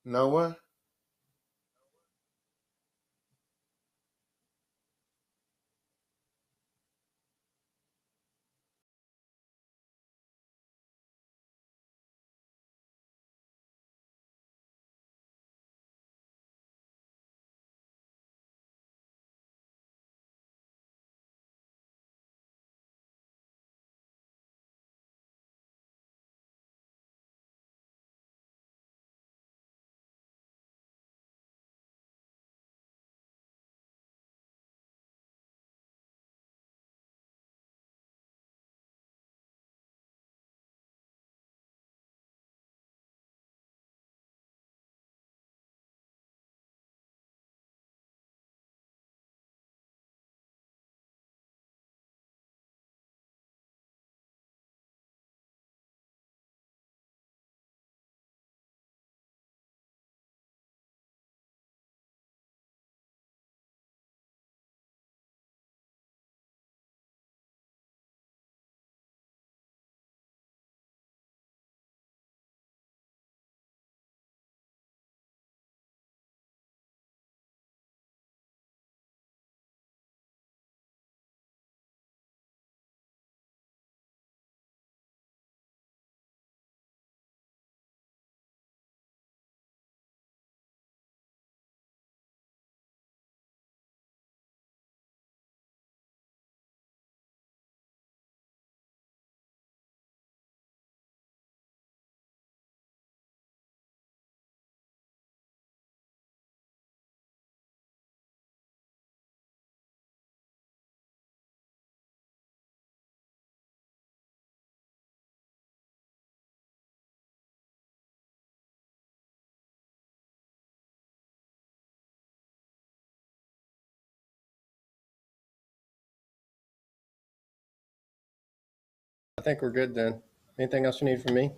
Noah? I think we're good then. Anything else you need from me?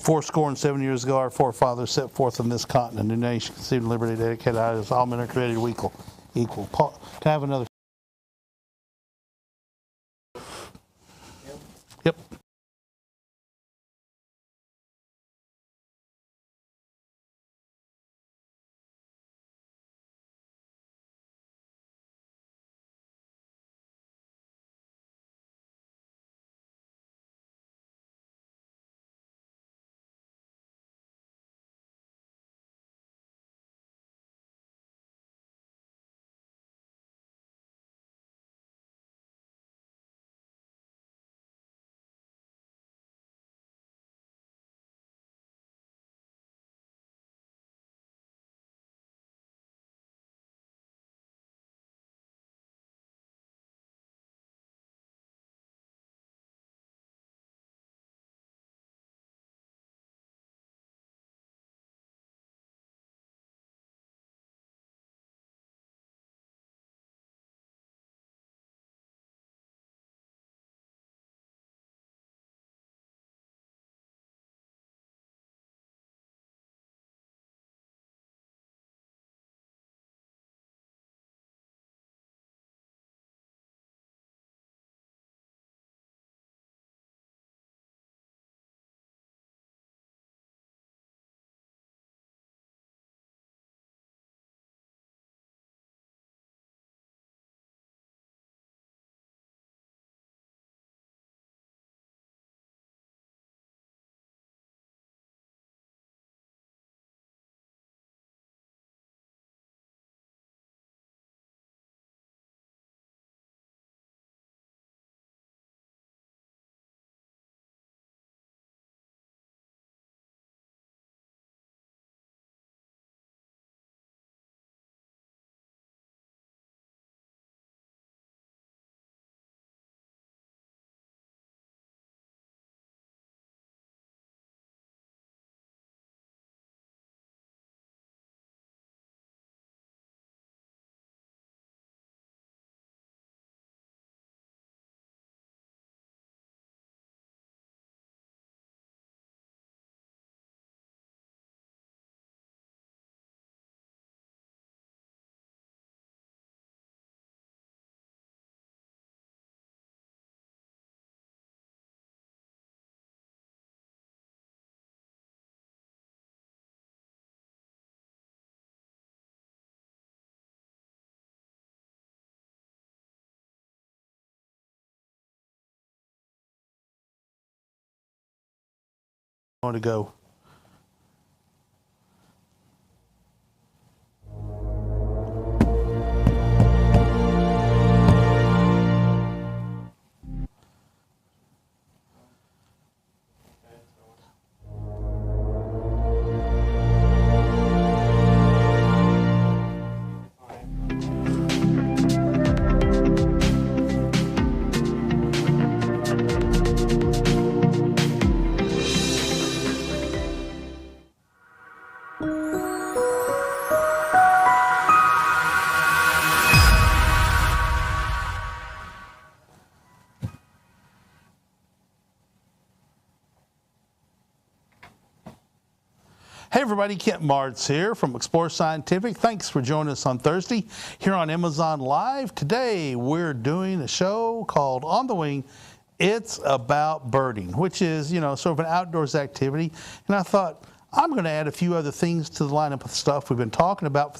fourscore and 7 years ago, our forefathers set forth on this continent, a new nation, conceived in liberty, dedicated as all men are created equal. Paul, can I have another? Yep. To go. Hey everybody, Kent Martz here from Explore Scientific. Thanks for joining us on Thursday here on Amazon Live. Today we're doing a show called On the Wing. It's about birding, which is, sort of an outdoors activity. And I thought, I'm going to add a few other things to the lineup of stuff we've been talking about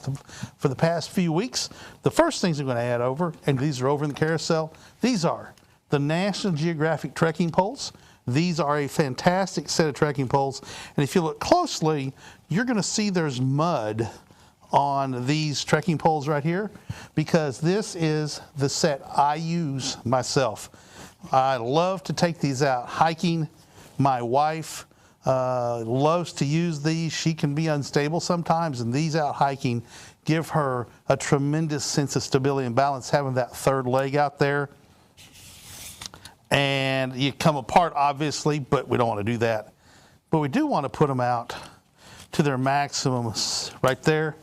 for the past few weeks. The first things I'm going to add over, and these are over in the carousel, these are the National Geographic trekking poles. These are a fantastic set of trekking poles, and if you look closely, you're going to see there's mud on these trekking poles right here, because this is the set I use myself. I love to take these out hiking. My wife loves to use these. She can be unstable sometimes, and these out hiking give her a tremendous sense of stability and balance, having that third leg out there. And you come apart, obviously, but we don't want to do that. But we do want to put them out to their maximum right there.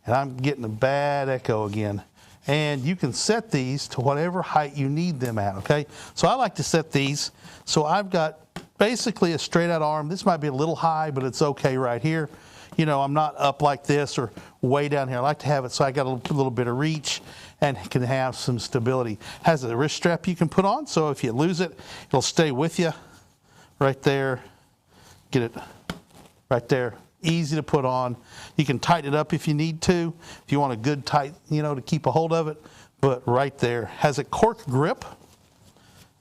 And I'm getting a bad echo again. And you can set these to whatever height you need them at, okay? So I like to set these. So I've got basically a straight out arm. This might be a little high, but it's okay right here. You know, I'm not up like this or way down here. I like to have it so I got a little bit of reach and can have some stability. Has a wrist strap you can put on, so if you lose it, it'll stay with you right there. Get it right there. Easy to put on. You can tighten it up if you need to, if you want a good tight, you know, to keep a hold of it. But right there. Has a cork grip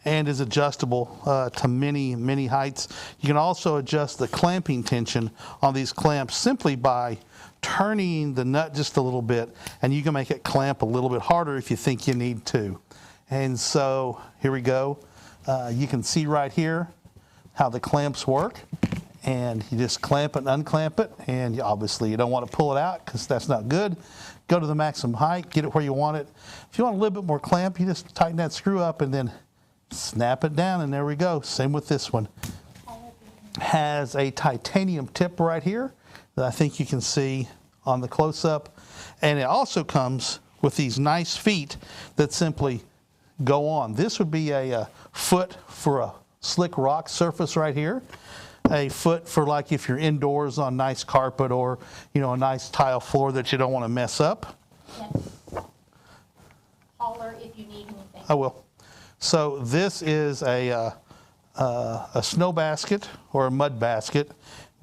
and is adjustable to many heights. You can also adjust the clamping tension on these clamps simply by turning the nut just a little bit, and you can make it clamp a little bit harder if you think you need to. And so here we go. You can see right here how the clamps work, and you just clamp it and unclamp it, and obviously you don't want to pull it out because that's not good. Go to the maximum height, get it where you want it. If you want a little bit more clamp, you just tighten that screw up and then snap it down, and there we go. Same with this one. Has a titanium tip right here that I think you can see on the close-up, and it also comes with these nice feet that simply go on. This would be a foot for a slick rock surface right here, a foot for like if you're indoors on nice carpet or, you know, a nice tile floor that you don't want to mess up. Yes. Holler if you need anything. I will. So this is a snow basket or a mud basket.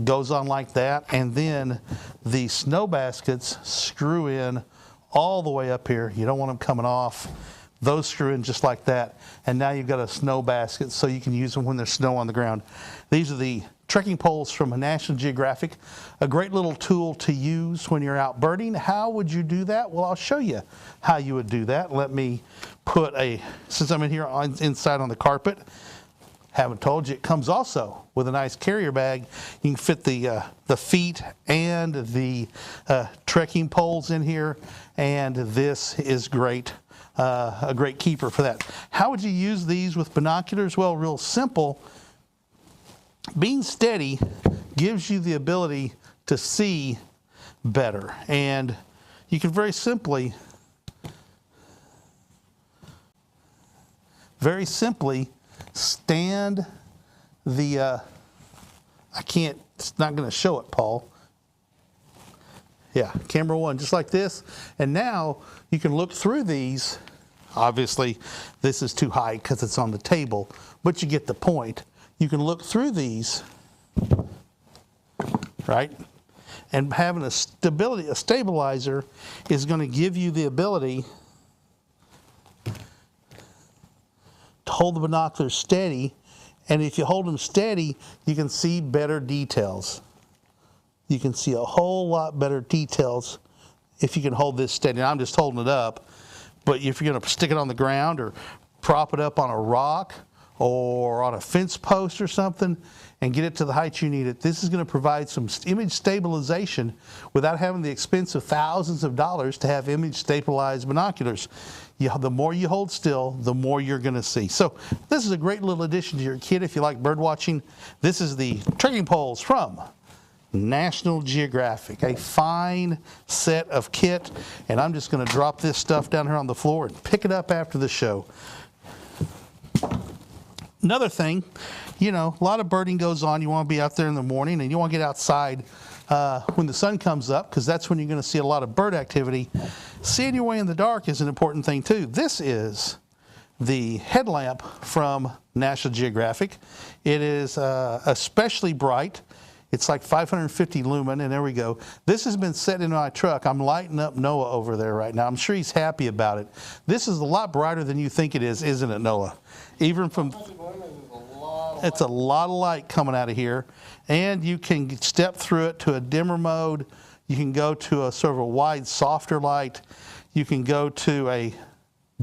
Goes on like that, and then the snow baskets screw in all the way up here. You don't want them coming off. Those screw in just like that, and now you've got a snow basket so you can use them when there's snow on the ground. These are the trekking poles from National Geographic. A great little tool to use when you're out birding. How would you do that? Well, I'll show you how you would do that. Let me put since I'm in here inside on the carpet, haven't told you, it comes also with a nice carrier bag. You can fit the feet and the trekking poles in here, and this is great. A great keeper for that. How would you use these with binoculars? Well, real simple. Being steady gives you the ability to see better, and you can very simply stand the it's not going to show it, Paul. Yeah, camera one, just like this. And now you can look through these. Obviously, this is too high because it's on the table, but you get the point. You can look through these, right? And having a stabilizer is going to give you the ability to hold the binoculars steady. And if you hold them steady, you can see better details. You can see a whole lot better details if you can hold this steady. Now, I'm just holding it up, but if you're going to stick it on the ground or prop it up on a rock or on a fence post or something and get it to the height you need it, this is going to provide some image stabilization without having the expense of thousands of dollars to have image stabilized binoculars. The more you hold still, the more you're going to see. So this is a great little addition to your kit if you like bird watching. This is the trekking poles from National Geographic, a fine set of kit, and I'm just going to drop this stuff down here on the floor and pick it up after the show. Another thing, you know, a lot of birding goes on. You want to be out there in the morning, and you want to get outside when the sun comes up, because that's when you're going to see a lot of bird activity. Seeing your way in the dark is an important thing too. This is the headlamp from National Geographic. It is especially bright. It's like 550 lumen, and there we go. This has been set in my truck. I'm lighting up Noah over there right now. I'm sure he's happy about it. This is a lot brighter than you think it is, isn't it, Noah? Even from, it's a lot of light coming out of here, and you can step through it to a dimmer mode. You can go to a sort of a wide, softer light. You can go to a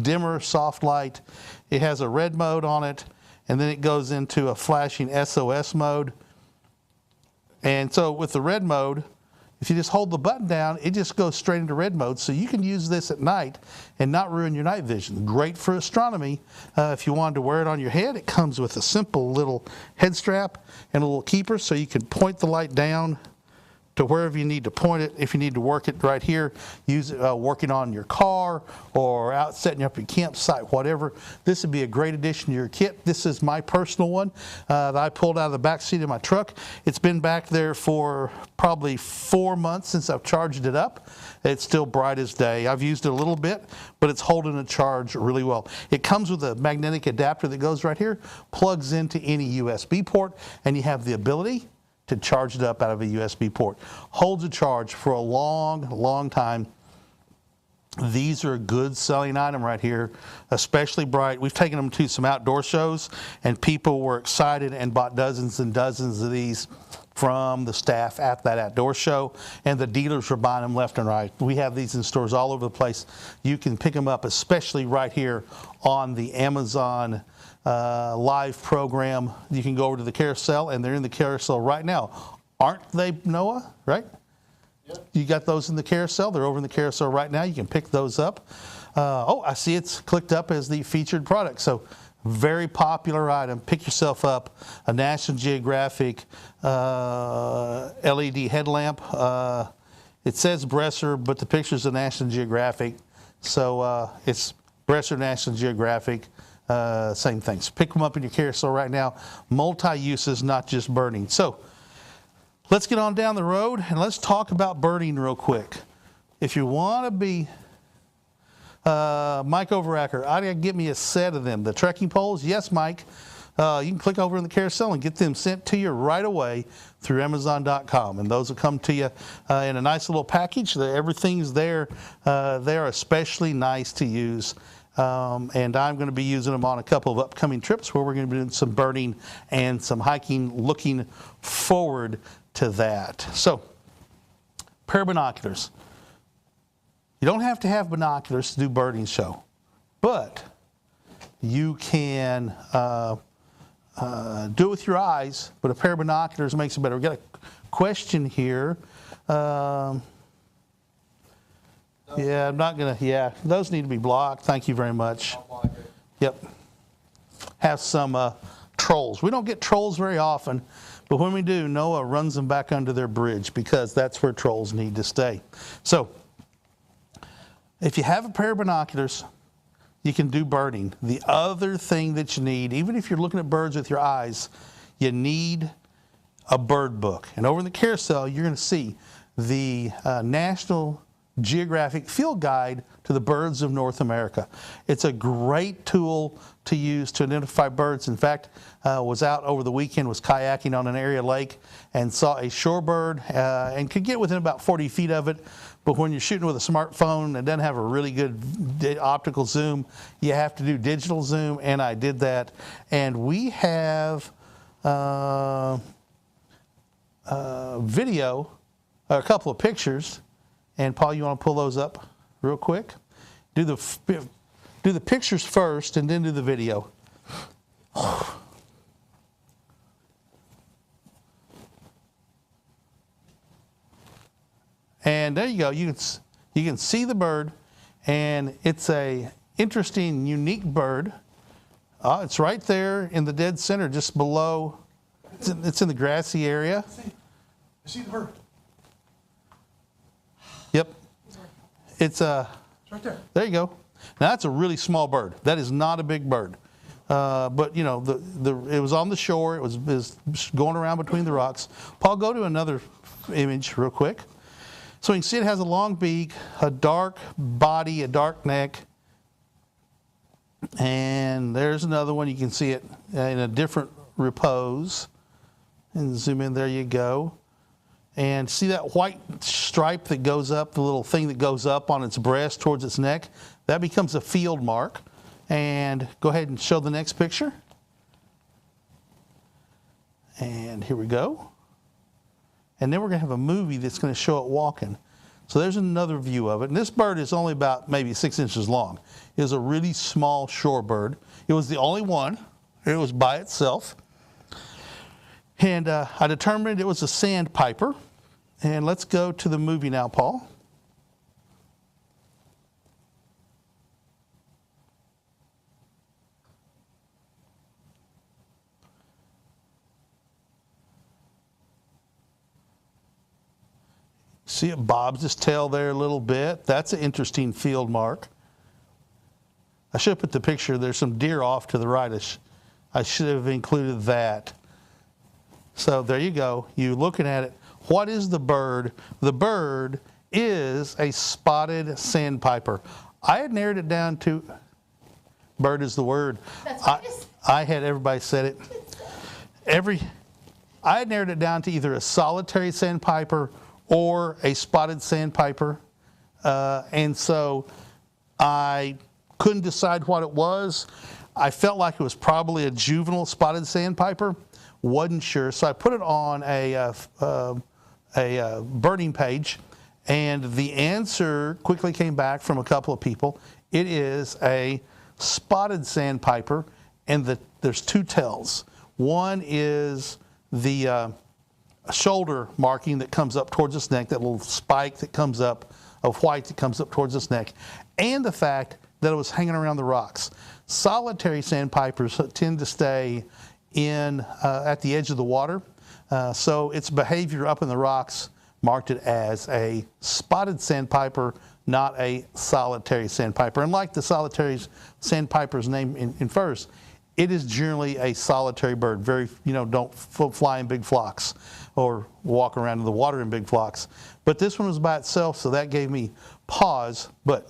dimmer, soft light. It has a red mode on it, and then it goes into a flashing SOS mode. And so with the red mode, if you just hold the button down, it just goes straight into red mode. So you can use this at night and not ruin your night vision. Great for astronomy. If you wanted to wear it on your head, it comes with a simple little head strap and a little keeper, so you can point the light down to wherever you need to point it. If you need to work it right here, use it working on your car or out setting up your campsite, whatever. This would be a great addition to your kit. This is my personal one that I pulled out of the back seat of my truck. It's been back there for probably 4 months since I've charged it up. It's still bright as day. I've used it a little bit, but it's holding a charge really well. It comes with a magnetic adapter that goes right here, plugs into any USB port, and you have the ability to charge it up out of a USB port. Holds a charge for a long, long time. These are a good selling item right here, especially bright. We've taken them to some outdoor shows, and people were excited and bought dozens and dozens of these from the staff at that outdoor show, and the dealers were buying them left and right. We have these in stores all over the place. You can pick them up, especially right here on the Amazon live program. You can go over to the carousel, and they're in the carousel right now. Aren't they, Noah? Right? Yep. You got those in the carousel. They're over in the carousel right now. You can pick those up. Oh, I see it's clicked up as the featured product. So very popular item. Pick yourself up a National Geographic LED headlamp. It says Bresser, but the picture's a National Geographic. So it's Bresser National Geographic. Same things. Pick them up in your carousel right now. Multi-uses, not just burning. So let's get on down the road and let's talk about birding real quick. If you want to be Mike Overacker, I gotta get me a set of them. The trekking poles, yes, Mike. You can click over in the carousel and get them sent to you right away through Amazon.com, and those will come to you in a nice little package. Everything's there. They're especially nice to use. And I'm going to be using them on a couple of upcoming trips where we're going to be doing some birding and some hiking, looking forward to that. So, pair of binoculars. You don't have to have binoculars to do birding show, but you can do it with your eyes, but a pair of binoculars makes it better. We've got a question here. Yeah, I'm not going to, yeah, those need to be blocked. Thank you very much. I'll block it. Yep. Have some trolls. We don't get trolls very often, but when we do, Noah runs them back under their bridge because that's where trolls need to stay. So, if you have a pair of binoculars, you can do birding. The other thing that you need, even if you're looking at birds with your eyes, you need a bird book. And over in the carousel, you're going to see the National Geographic Field Guide to the Birds of North America. It's a great tool to use to identify birds. In fact, was out over the weekend, was kayaking on an area lake and saw a shorebird and could get within about 40 feet of it. But when you're shooting with a smartphone, it doesn't have a really good optical zoom. You have to do digital zoom, and I did that. And we have video, a couple of pictures. And Paul, you want to pull those up real quick? Do the pictures first, and then do the video. And there you go. You can see the bird, and it's a interesting, unique bird. It's right there in the dead center, just below. It's in the grassy area. I see the bird. Yep. It's right there. There you go. Now that's a really small bird. That is not a big bird. But you know, it was on the shore. It was going around between the rocks. Paul, go to another image real quick. So you can see it has a long beak, a dark body, a dark neck. And there's another one. You can see it in a different repose. And zoom in, there you go. And see that white stripe that goes up, the little thing that goes up on its breast towards its neck? That becomes a field mark. And go ahead and show the next picture. And here we go. And then we're going to have a movie that's going to show it walking. So there's another view of it. And this bird is only about maybe 6 inches long. It is a really small shorebird. It was the only one. It was by itself. And I determined it was a Sandpiper. And let's go to the movie now, Paul. See it bobs his tail there a little bit. That's an interesting field mark. I should have put the picture. There's some deer off to the right. I should have included that. So there you go. You looking at it. What is the bird? The bird is a spotted sandpiper. I had narrowed it down to, bird is the word. That's what it is. I had everybody said it. I had narrowed it down to either a solitary sandpiper or a spotted sandpiper. And so I couldn't decide what it was. I felt like it was probably a juvenile spotted sandpiper. Wasn't sure. So I put it on a birding page, and the answer quickly came back from a couple of people. It is a spotted sandpiper, and there's two tells. One is the shoulder marking that comes up towards its neck, that little spike that comes up of white that comes up towards its neck, and the fact that it was hanging around the rocks. Solitary sandpipers tend to stay in at the edge of the water, so its behavior up in the rocks marked it as a spotted sandpiper, not a solitary sandpiper. And like the solitary sandpiper's name infers, it is generally a solitary bird. Very, don't fly in big flocks or walk around in the water in big flocks. But this one was by itself, so that gave me pause. But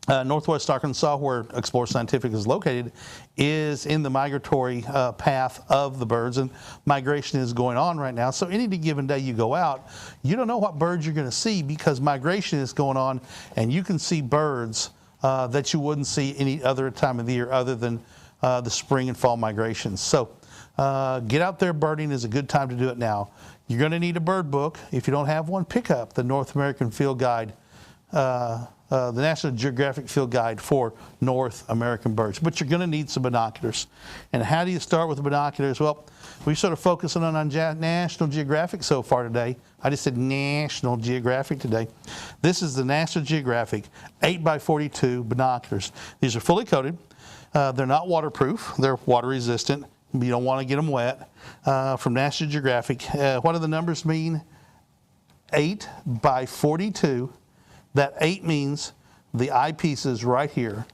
Northwest Arkansas, where Explore Scientific is located, is in the migratory path of the birds, and migration is going on right now. So any given day you go out, you don't know what birds you're going to see because migration is going on, and you can see birds that you wouldn't see any other time of the year other than the spring and fall migrations. So get out there. Birding is a good time to do it now. You're going to need a bird book. If you don't have one, pick up the North American Field Guide, the National Geographic Field Guide for North American birds. But you're going to need some binoculars. And how do you start with the binoculars? Well, we sort of focusing on National Geographic so far today. I just said National Geographic today. This is the National Geographic 8x42 binoculars. These are fully coated. They're not waterproof. They're water resistant. You don't want to get them wet. From National Geographic. What do the numbers mean? 8x42. That 8 means the eyepieces right here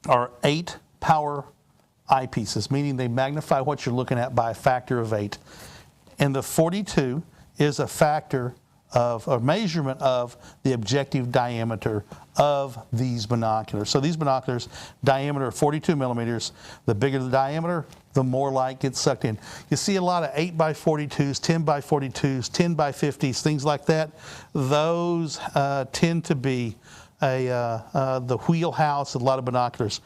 are 8 power eyepieces, meaning they magnify what you're looking at by a factor of 8. And the 42 is a factor of a measurement of the objective diameter of these binoculars. So these binoculars, diameter 42 millimeters. The bigger the diameter, the more light gets sucked in. You see a lot of 8x42s, 10x42s, 10x50s, things like that. Those tend to be the wheelhouse of a lot of binoculars.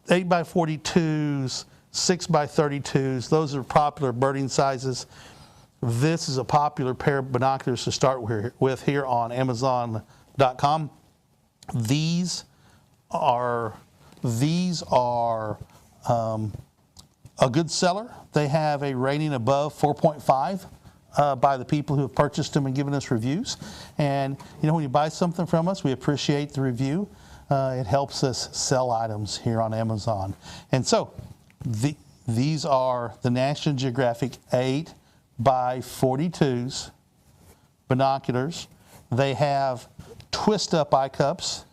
8x42s, 6x32s, those are popular birding sizes. This is a popular pair of binoculars to start with here on Amazon.com. These are a good seller. They have a rating above 4.5 by the people who have purchased them and given us reviews. And when you buy something from us, we appreciate the review. It helps us sell items here on Amazon. And so these are the National Geographic 8x42s binoculars. They have twist-up eye cups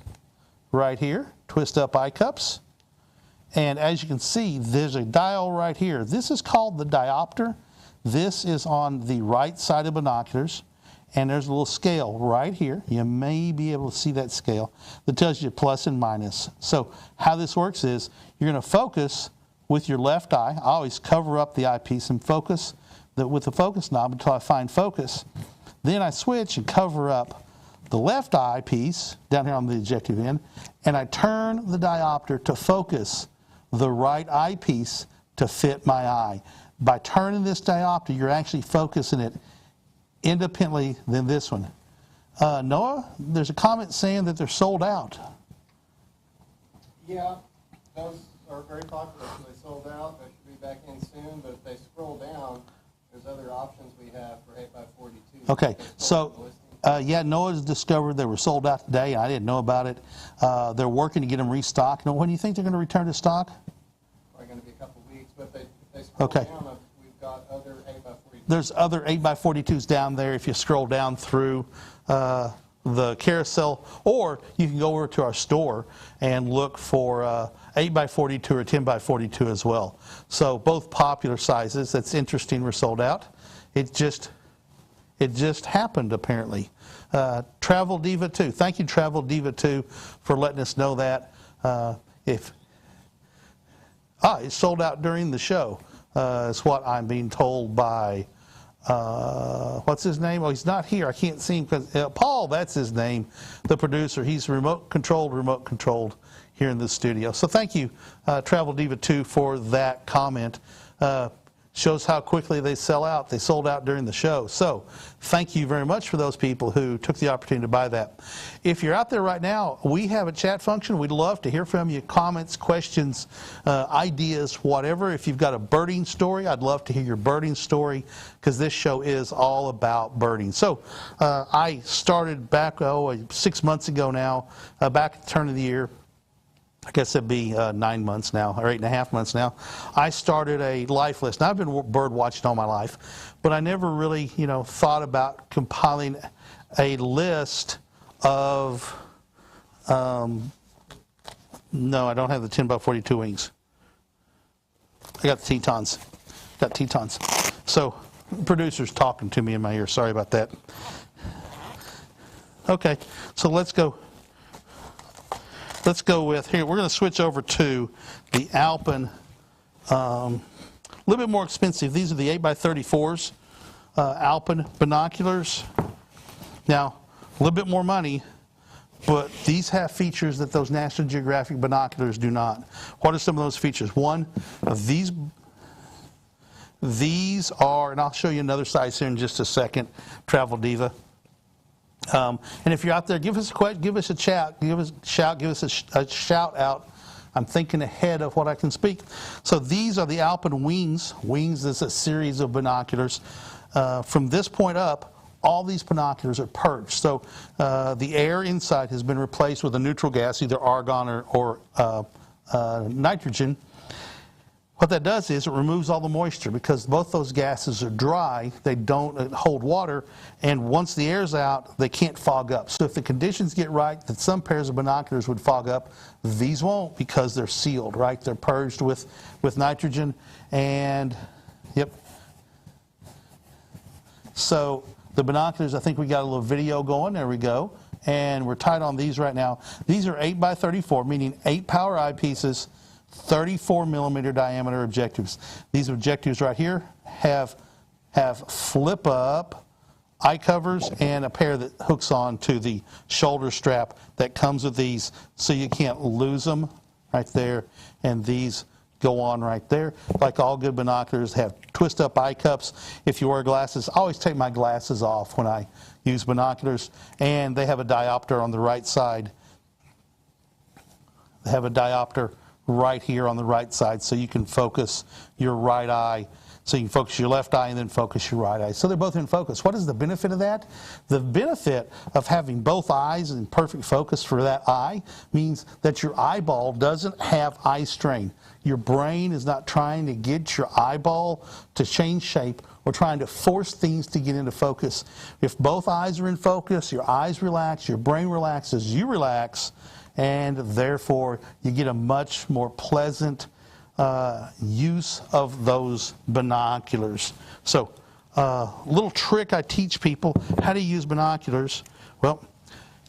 right here, twist-up eye cups. And as you can see, there's a dial right here. This is called the diopter. This is on the right side of binoculars. And there's a little scale right here. You may be able to see that scale that tells you plus and minus. So how this works is you're going to focus with your left eye. I always cover up the eyepiece and focus with the focus knob until I find focus. Then I switch and cover up the left eyepiece down here on the objective end, and I turn the diopter to focus the right eyepiece to fit my eye. By turning this diopter, you're actually focusing it independently than this one. Noah, there's a comment saying that they're sold out. Yeah, those are very popular. So they sold out. They should be back in soon. But if they scroll down, there's other options we have for 8x42. Okay, so Noah's discovered they were sold out today. I didn't know about it. They're working to get them restocked. Now, when do you think they're going to return to stock? Probably going to be a couple of weeks. But if they scroll Okay. down, we've got other 8x42 There's other 8x42s down there if you scroll down through the carousel, or you can go over to our store and look for 8x42 or 10x42 as well. So both popular sizes. That's interesting. We're sold out. It just happened apparently. Travel Diva 2. Thank you, Travel Diva 2, for letting us know that. It's sold out during the show. Is what I'm being told by. What's his name? Oh, he's not here. I can't see him because Paul, that's his name, the producer. He's remote controlled here in the studio. So thank you, Travel Diva 2, for that comment. Shows how quickly they sell out. They sold out during the show. So thank you very much for those people who took the opportunity to buy that. If you're out there right now, we have a chat function. We'd love to hear from you. Comments, questions, ideas, whatever. If you've got a birding story, I'd love to hear your birding story, because this show is all about birding. So I started back 6 months ago now, back at the turn of the year. I guess it'd be 9 months now, or 8.5 months now. I started a life list. Now, I've been bird watching all my life, but I never really, thought about compiling a list of. No, I don't have the 10x42 wings. I got the Tetons. So, producer's talking to me in my ear. Sorry about that. Okay, so let's go. Let's go with, here, we're going to switch over to the Alpine, a little bit more expensive. These are the 8x34s, Alpine Binoculars. Now, a little bit more money, but these have features that those National Geographic binoculars do not. What are some of those features? One, these are, and I'll show you another size here in just a second, Travel Diva. And if you're out there, give us a shout out. I'm thinking ahead of what I can speak. So these are the Alpine Wings. Wings is a series of binoculars. From this point up, all these binoculars are purged. So the air inside has been replaced with a neutral gas, either argon or nitrogen. What that does is it removes all the moisture, because both those gases are dry. They don't hold water, and once the air's out, they can't fog up. So if the conditions get right, that some pairs of binoculars would fog up, these won't, because they're sealed, right? They're purged with nitrogen, and yep. So the binoculars, I think we got a little video going. There we go. And we're tight on these right now. These are 8x34, meaning 8 power eyepieces, 34 millimeter diameter objectives. These objectives right here have flip up eye covers and a pair that hooks on to the shoulder strap that comes with these, so you can't lose them right there. And these go on right there. Like all good binoculars, have twist up eye cups. If you wear glasses, I always take my glasses off when I use binoculars. And they have a diopter on the right side. They have a diopter right here on the right side, so you can focus your right eye. So you can focus your left eye and then focus your right eye. So they're both in focus. What is the benefit of that? The benefit of having both eyes in perfect focus for that eye means that your eyeball doesn't have eye strain. Your brain is not trying to get your eyeball to change shape or trying to force things to get into focus. If both eyes are in focus, your eyes relax, your brain relaxes, you relax, and therefore you get a much more pleasant use of those binoculars. So little trick I teach people how to use binoculars. Well,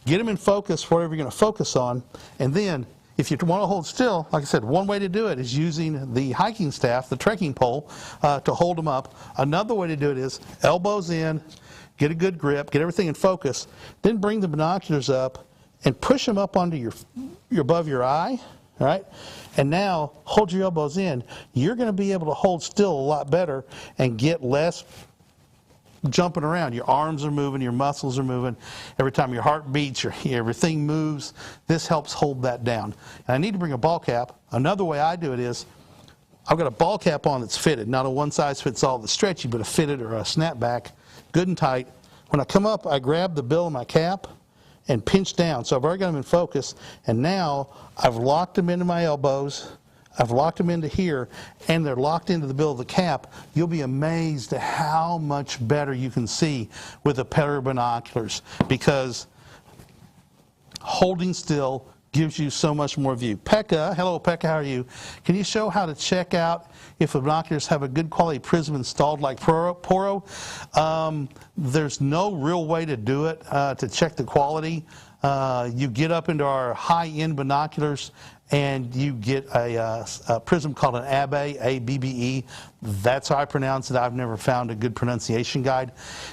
get them in focus wherever you're going to focus on, and then if you want to hold still, like I said, one way to do it is using the hiking staff, the trekking pole, to hold them up. Another way to do it is elbows in, get a good grip, get everything in focus, then bring the binoculars up and push them up onto your above your eye, all right? And now hold your elbows in. You're going to be able to hold still a lot better and get less jumping around. Your arms are moving, your muscles are moving. Every time your heart beats, everything moves. This helps hold that down. And I need to bring a ball cap. Another way I do it is I've got a ball cap on that's fitted, not a one-size-fits-all that's stretchy, but a fitted or a snapback, good and tight. When I come up, I grab the bill of my cap and pinch down. So I've already got them in focus, and now I've locked them into my elbows. I've locked them into here, and they're locked into the bill of the cap. You'll be amazed at how much better you can see with a pair of binoculars, because holding still gives you so much more view. Pekka, hello Pekka, how are you? Can you show how to check out if the binoculars have a good quality prism installed like Poro? There's no real way to do it to check the quality. You get up into our high-end binoculars and you get a prism called an Abbe, A-B-B-E. That's how I pronounce it. I've never found a good pronunciation guide.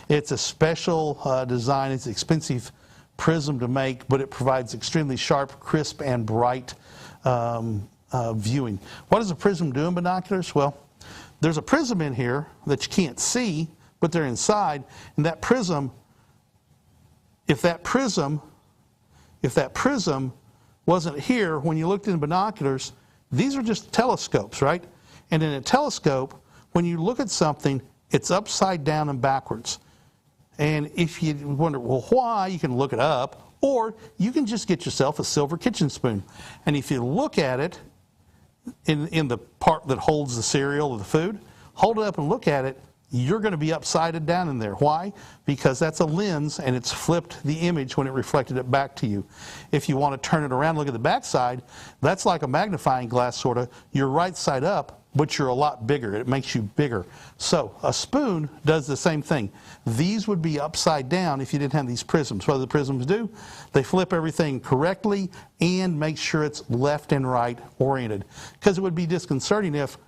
It's a special design. It's expensive prism to make, but it provides extremely sharp, crisp, and bright viewing. What does a prism do in binoculars? Well, there's a prism in here that you can't see, but they're inside, and that prism, if that prism wasn't here when you looked in binoculars, these are just telescopes, right? And in a telescope, when you look at something, it's upside down and backwards. And if you wonder, well, why, you can look it up, or you can just get yourself a silver kitchen spoon. And if you look at it in the part that holds the cereal or the food, hold it up and look at it, you're going to be upside down in there. Why? Because that's a lens, and it's flipped the image when it reflected it back to you. If you want to turn it around, look at the back side, that's like a magnifying glass sort of. You're right side up, but you're a lot bigger. It makes you bigger. So a spoon does the same thing. These would be upside down if you didn't have these prisms. What do the prisms do? They flip everything correctly and make sure it's left and right oriented. Because it would be disconcerting if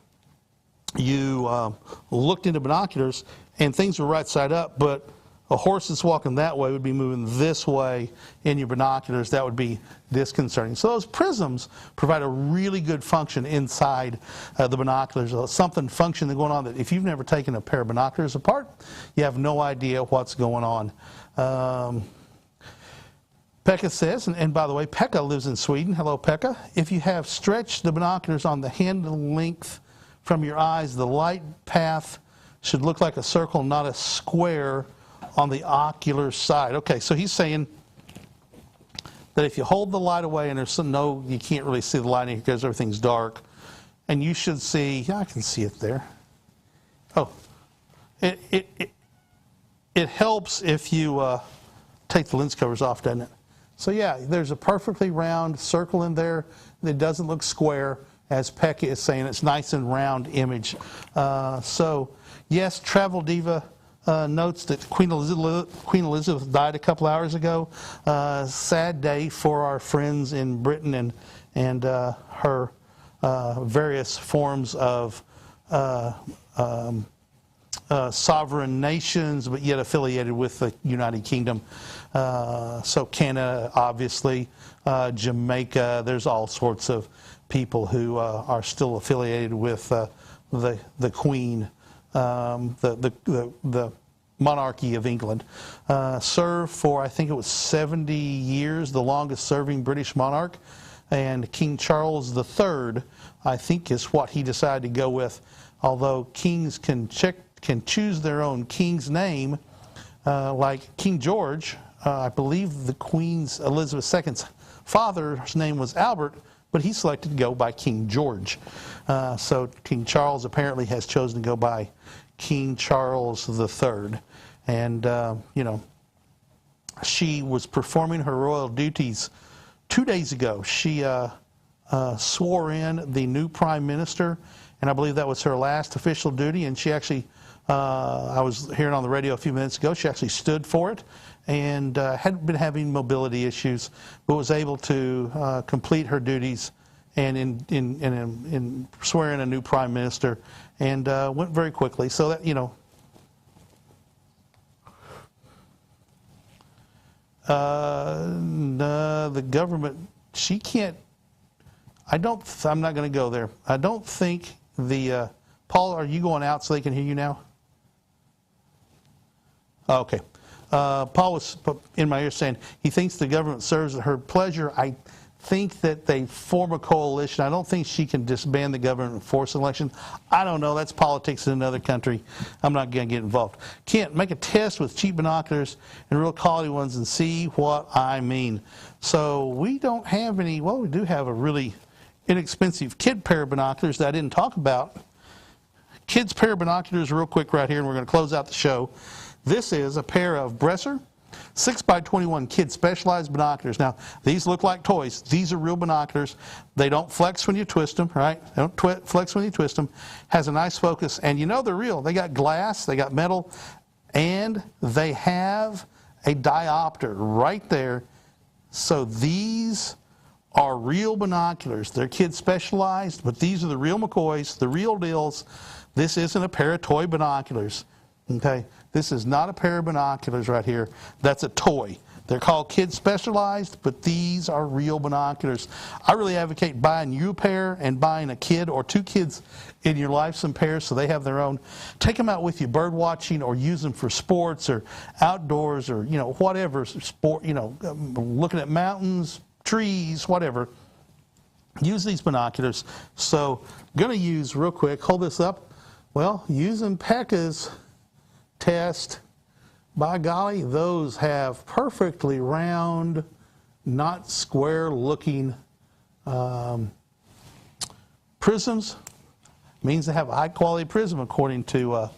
you looked into binoculars and things were right side up, but a horse that's walking that way would be moving this way in your binoculars. That would be disconcerting. So those prisms provide a really good function inside the binoculars. Something function going on that if you've never taken a pair of binoculars apart, you have no idea what's going on. Pekka says, and by the way, Pekka lives in Sweden. Hello, Pekka. If you have stretched the binoculars on the handle length from your eyes, the light path should look like a circle, not a square on the ocular side. Okay, so he's saying that if you hold the light away and there's you can't really see the light in here because everything's dark, and you should see, yeah, I can see it there. Oh, it helps if you take the lens covers off, doesn't it? So yeah, there's a perfectly round circle in there that doesn't look square. As Pekka is saying, it's nice and round image. So, yes, Travel Diva notes that Queen Elizabeth died a couple hours ago. Sad day for our friends in Britain and her various forms of sovereign nations, but yet affiliated with the United Kingdom. So Canada, obviously, Jamaica, there's all sorts of people who are still affiliated with the Queen, the monarchy of England. Served for, I think it was 70 years, the longest serving British monarch. And King Charles III, I think, is what he decided to go with. Although kings can choose their own king's name, like King George, I believe the Queen's Elizabeth II's father's name was Albert, but he selected to go by King George. So King Charles apparently has chosen to go by King Charles III. And, she was performing her royal duties 2 days ago. She swore in the new prime minister, and I believe that was her last official duty. And she actually, I was hearing on the radio a few minutes ago, she actually stood for it and had been having mobility issues, but was able to complete her duties and in swearing a new prime minister, and went very quickly. So that, the government, she can't, I'm not going to go there. I don't think Paul, are you going out so they can hear you now? Okay. Paul was in my ear saying he thinks the government serves at her pleasure. I think that they form a coalition. I don't think she can disband the government and force an election. I don't know. That's politics in another country. I'm not going to get involved. Kent, make a test with cheap binoculars and real quality ones and see what I mean. So we don't have any, well, we do have a really inexpensive kid pair of binoculars that I didn't talk about. Kids pair of binoculars real quick right here, and we're going to close out the show. This is a pair of Bresser 6x21 kid specialized binoculars. Now, these look like toys. These are real binoculars. They don't flex when you twist them, right? They don't flex when you twist them. Has a nice focus, and you know they're real. They got glass, they got metal, and they have a diopter right there. So these are real binoculars. They're kid specialized, but these are the real McCoys, the real deals. This isn't a pair of toy binoculars. Okay, this is not a pair of binoculars right here. That's a toy. They're called kid specialized, but these are real binoculars. I really advocate buying you a pair and buying a kid or two kids in your life some pairs so they have their own. Take them out with you bird watching or use them for sports or outdoors or, you know, whatever sport, you know, looking at mountains, trees, whatever. Use these binoculars. So I'm going to use real quick, hold this up. Well, using Pekka's test, by golly, those have perfectly round, not square looking prisms. Means they have a high quality prism according to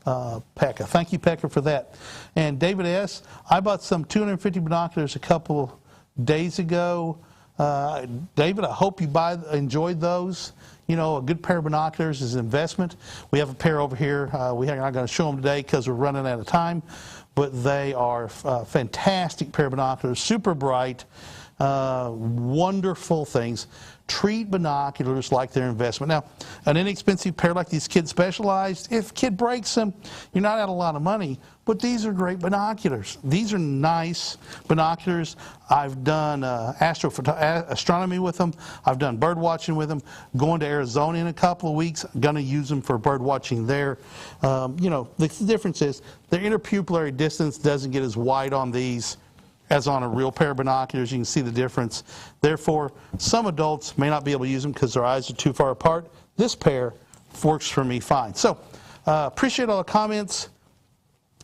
Pekka. Thank you, Pekka, for that. And David S., I bought some 250 binoculars a couple days ago. David, I hope you enjoyed those. You know, a good pair of binoculars is an investment. We have a pair over here. We're not going to show them today because we're running out of time, but they are fantastic pair of binoculars, super bright, wonderful things. Treat binoculars like their investment. Now, an inexpensive pair like these Kid Specialized, if kid breaks them, you're not out a lot of money, but these are great binoculars. These are nice binoculars. I've done astronomy with them. I've done bird watching with them. Going to Arizona in a couple of weeks. Going to use them for bird watching there. You know, the difference is their interpupillary distance doesn't get as wide on these as on a real pair of binoculars. You can see the difference. Therefore, some adults may not be able to use them because their eyes are too far apart. This pair works for me fine. So, appreciate all the comments.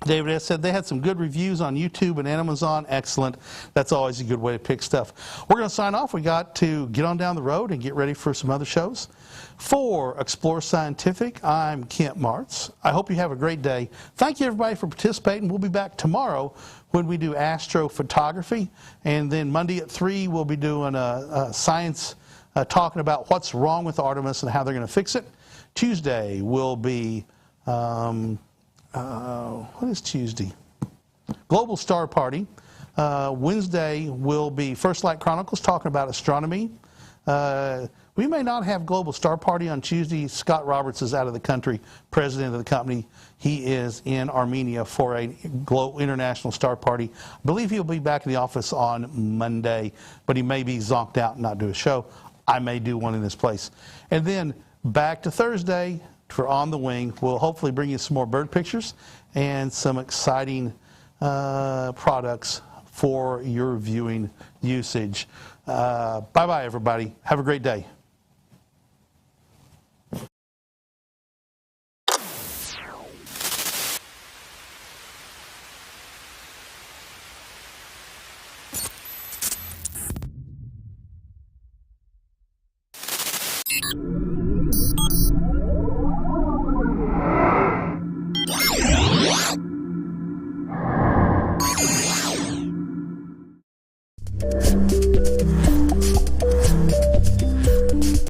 David S. said they had some good reviews on YouTube and Amazon. Excellent. That's always a good way to pick stuff. We're going to sign off. We got to get on down the road and get ready for some other shows. For Explore Scientific, I'm Kent Martz. I hope you have a great day. Thank you, everybody, for participating. We'll be back tomorrow when we do astrophotography. And then Monday at 3, we'll be doing a science, talking about what's wrong with Artemis and how they're going to fix it. Tuesday will be... what is Tuesday? Global Star Party. Wednesday will be First Light Chronicles talking about astronomy. We may not have Global Star Party on Tuesday. Scott Roberts is out of the country, president of the company. He is in Armenia for a international star party. I believe he'll be back in the office on Monday, but he may be zonked out and not do a show. I may do one in this place. And then back to Thursday for On the Wing. We'll hopefully bring you some more bird pictures and some exciting products for your viewing usage. Bye-bye, everybody. Have a great day.